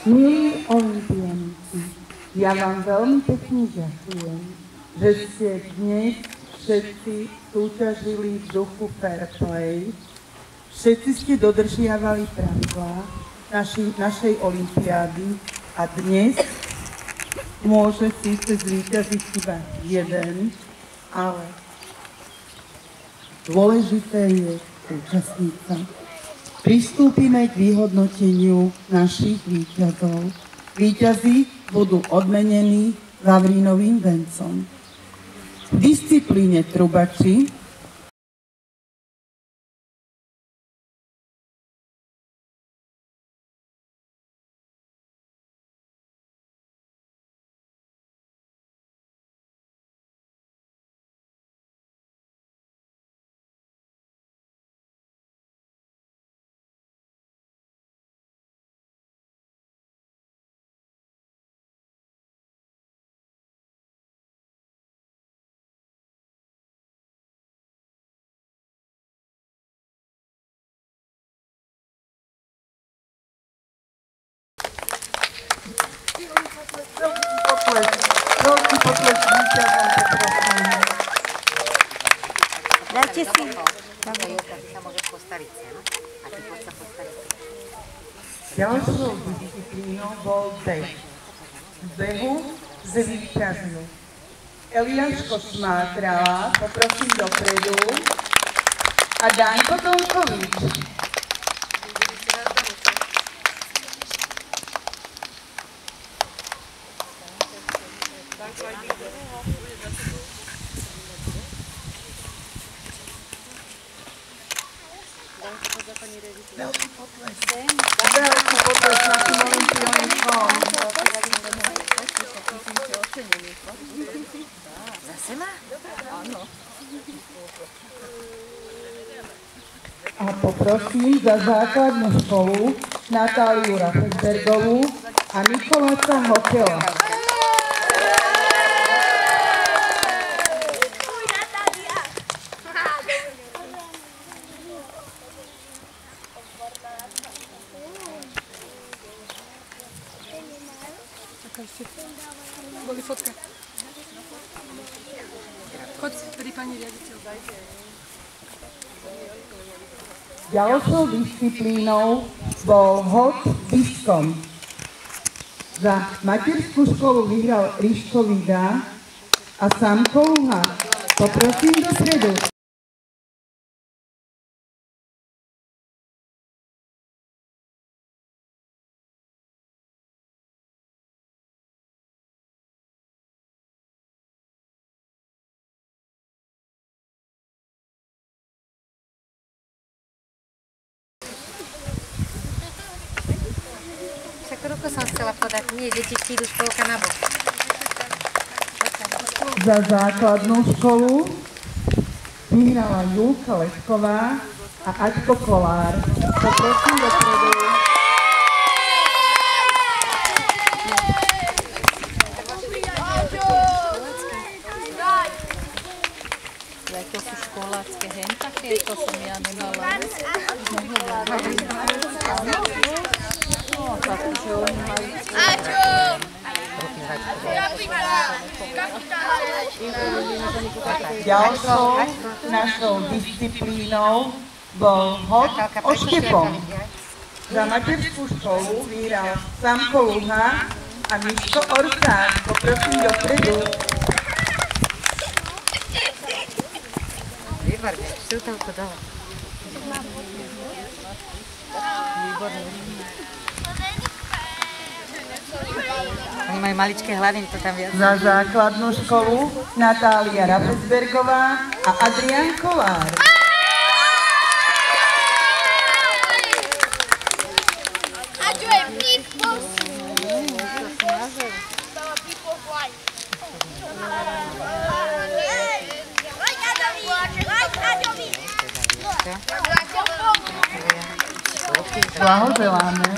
Milí olympionici, ja vám veľmi pekne ďakujem, že ste dnes všetci súťažili v duchu fair play. Všetci ste dodržiavali pravidlá našej olympiády a dnes môže síce zvíťaziť iba jeden, ale dôležité je účastnica. Pristúpime k vyhodnoteniu našich víťazov. Víťazi budú odmenení Vavrínovým vencom. V disciplíne trubači Dajte si. Ty sa môžeš postaviť sem a ty poď sa postaviť. ďalšou disciplínou bol beh. V behu zvíťazil Eliáš Kosmátrala, poprosím dopredu, a Daňko Tomkovič. Veľký potlesk. Veľký potlesk našim olympionikom. Zase má? Áno. A poprosím za základnú školu Natáliu Rafesbergovú a Nikoláša Hokela. Boli fotka. Choď pri pani riaditeľ, dajte. Ďalšou disciplínou bol hod diskom. Za materskú školu vyhral Ríško Vida a Samko Luha. Poprosím dopredu. Však ruku som chcela podať. Nie, detičky idú školka na bok. Za základnú školu vyhrala Julka Lešková a Aťko Kolár. Poprosím dopredu. To sú školácké hen také, to som ja nemala. No, takže oni majú... Ďalšou našou disciplínou bol hod oštepom. Za materskú školu vyhral Samko Luha a Miško Orcán. Poprosím dopredu. Výborne, sú toľko dole. Výborne. Oni majú maličké hlavy, to tam viac. Za základnú školu Natália Rafesbergová a Adrián Kolár. Blahoželáme.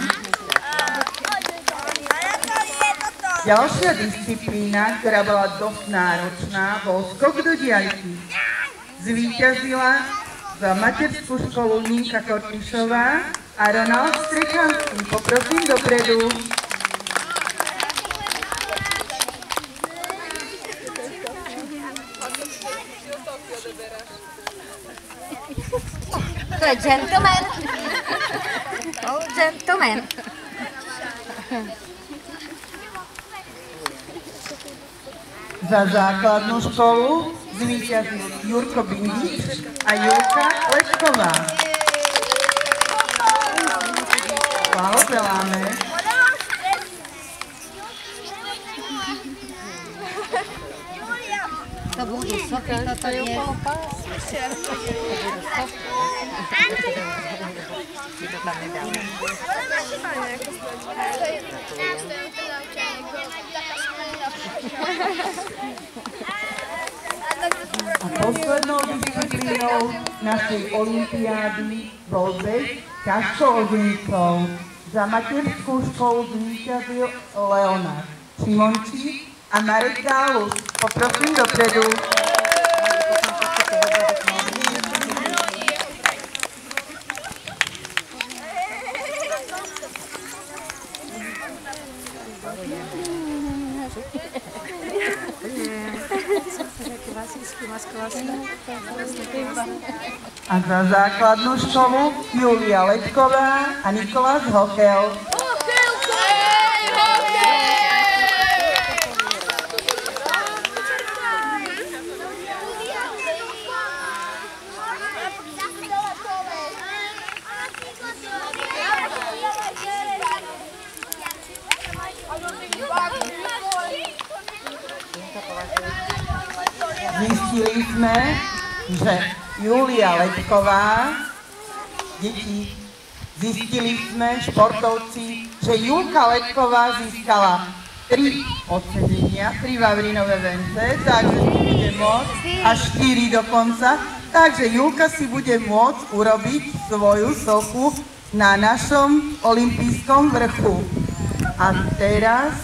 Ďalšia disciplína, ktorá bola dosť náročná, bol skok do diaľky. Zvíťazila za materskú školu Ninka Kortišová a Ronald Strechanský. Poprosím dopredu. To je gentleman. Oh, gentleman. Za základnú školu zvíťazil Jurko Bindič a Julka Letková. Blahoželáme. To budú soky, toto nie. A poslednou disciplínou našej olympiády bol beh ťažkoodencov. Za materskú školu zvíťazil Leonard Šimončík a Marek Gálus. Poprosím dopredu. A za základnú školu Julia Letková a Nikolás Hokel. Zistili sme, že Julia Letková, deti, zistili sme, športovci, že Julka Letková získala 3 ocenenia, 3 vavrinové vence, takže si bude môcť, až 4 dokonca, takže Julka si bude môcť urobiť svoju sochu na našom olympijskom vrchu. A teraz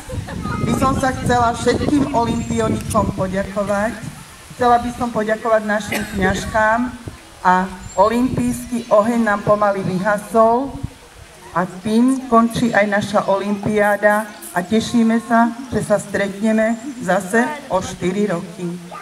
by som sa chcela všetkým olympionikom poďakovať. Chcela by som poďakovať našim kňažkám a olympijský oheň nám pomaly vyhasol a tým končí aj naša olympiáda a tešíme sa, že sa stretneme zase o 4 roky.